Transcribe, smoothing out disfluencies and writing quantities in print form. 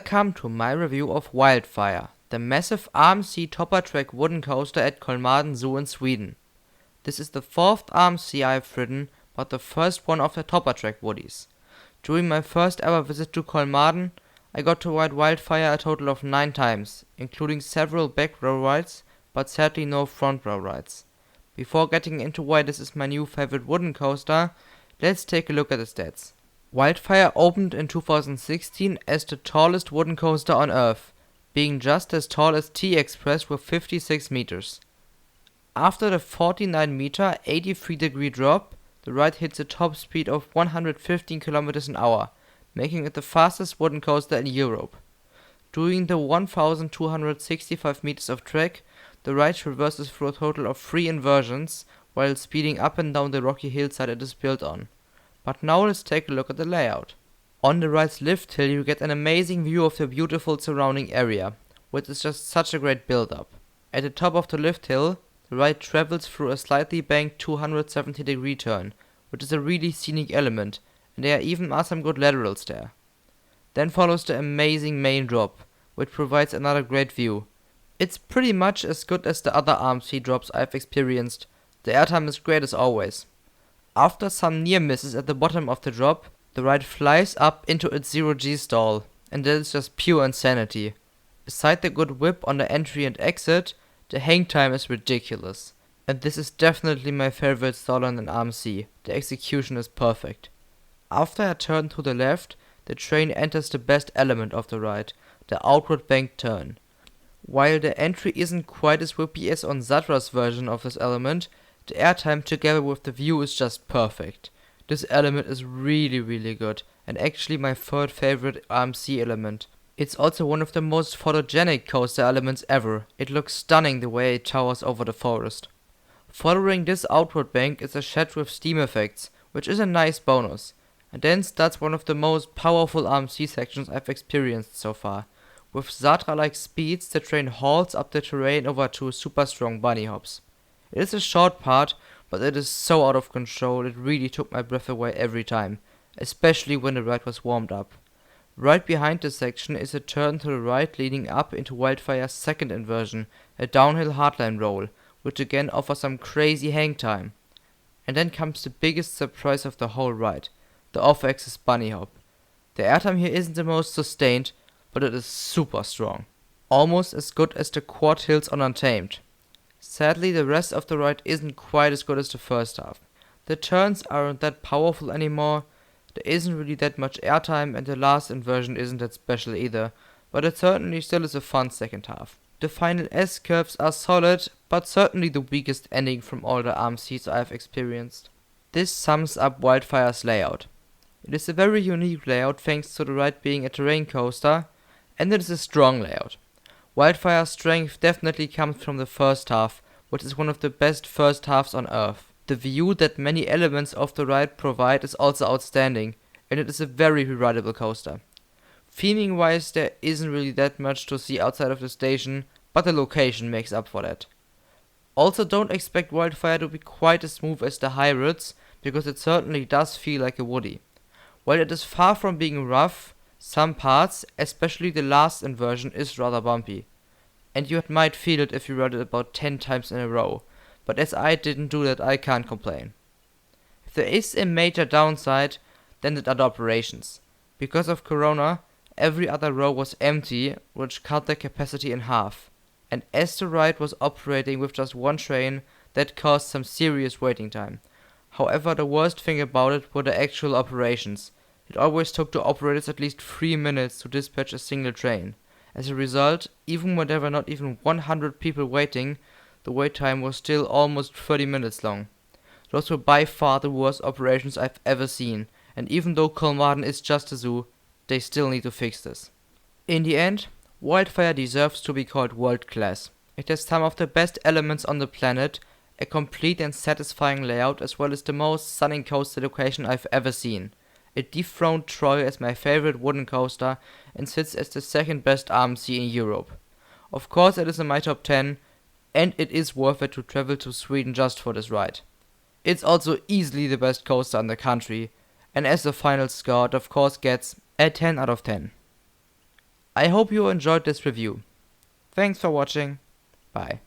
Welcome to my review of Wildfire, the massive RMC topper track wooden coaster at Kolmarden Zoo in Sweden. This is the fourth RMC I've ridden, but the first one of the topper track woodies. During my first ever visit to Kolmarden, I got to ride Wildfire a total of 9 times, including several back row rides, but sadly no front row rides. Before getting into why this is my new favorite wooden coaster, let's take a look at the stats. Wildfire opened in 2016 as the tallest wooden coaster on Earth, being just as tall as T-Express with 56 meters. After the 49 meter, 83 degree drop, the ride hits a top speed of 115 km an hour, making it the fastest wooden coaster in Europe. During the 1265 meters of track, the ride traverses through a total of 3 inversions, while speeding up and down the rocky hillside it is built on. But now let's take a look at the layout. On the ride's lift hill you get an amazing view of the beautiful surrounding area, which is just such a great build-up. At the top of the lift hill, the ride travels through a slightly banked 270 degree turn, which is a really scenic element, and there even are some good laterals there. Then follows the amazing main drop, which provides another great view. It's pretty much as good as the other RMC drops I've experienced. The airtime is great as always. After some near misses at the bottom of the drop, the ride flies up into its 0G stall, and that is just pure insanity. Aside the good whip on the entry and exit, the hang time is ridiculous. And this is definitely my favorite stall on an RMC, the execution is perfect. After a turn to the left, the train enters the best element of the ride, the outward banked turn. While the entry isn't quite as whippy as on Zatra's version of this element, the airtime together with the view is just perfect. This element is really good, and actually my third favorite RMC element. It's also one of the most photogenic coaster elements ever. It looks stunning the way it towers over the forest. Following this outward bank is a shed with steam effects, which is a nice bonus. And then starts one of the most powerful RMC sections I've experienced so far. With Zatra-like speeds, the train hauls up the terrain over 2 super strong bunny hops. It is a short part, but it is so out of control, it really took my breath away every time, especially when the ride was warmed up. Right behind this section is a turn to the right leading up into Wildfire's second inversion, a downhill hardline roll, which again offers some crazy hang time. And then comes the biggest surprise of the whole ride, the off-axis bunny hop. The airtime here isn't the most sustained, but it is super strong. Almost as good as the quad hills on Untamed. Sadly, the rest of the ride isn't quite as good as the first half. The turns aren't that powerful anymore, there isn't really that much airtime, and the last inversion isn't that special either, but it certainly still is a fun second half. The final S-curves are solid, but certainly the weakest ending from all the RMCs I've experienced. This sums up Wildfire's layout. It is a very unique layout thanks to the ride being a terrain coaster, and it is a strong layout. Wildfire's strength definitely comes from the first half, which is one of the best first halves on Earth. The view that many elements of the ride provide is also outstanding, and it is a very rideable coaster. Theming wise there isn't really that much to see outside of the station, but the location makes up for that. Also don't expect Wildfire to be quite as smooth as the hybrids, because it certainly does feel like a woodie. While it is far from being rough, some parts, especially the last inversion, is rather bumpy. And you might feel it if you rode it about 10 times in a row, but as I didn't do that I can't complain. If there is a major downside, then it are the operations. Because of Corona, every other row was empty, which cut the capacity in half. And as the ride was operating with just one train, that caused some serious waiting time. However, the worst thing about it were the actual operations. It always took the operators at least 3 minutes to dispatch a single train. As a result, even when there were not even 100 people waiting, the wait time was still almost 30 minutes long. Those were by far the worst operations I've ever seen, and even though Kolmarden is just a zoo, they still need to fix this. In the end, Wildfire deserves to be called world class. It has some of the best elements on the planet, a complete and satisfying layout, as well as the most stunning coaster location I've ever seen. It dethroned Troy as my favorite wooden coaster and sits as the second best RMC in Europe. Of course it is in my top 10, and it is worth it to travel to Sweden just for this ride. It's also easily the best coaster in the country, and as the final score it of course gets a 10 out of 10. I hope you enjoyed this review. Thanks for watching. Bye.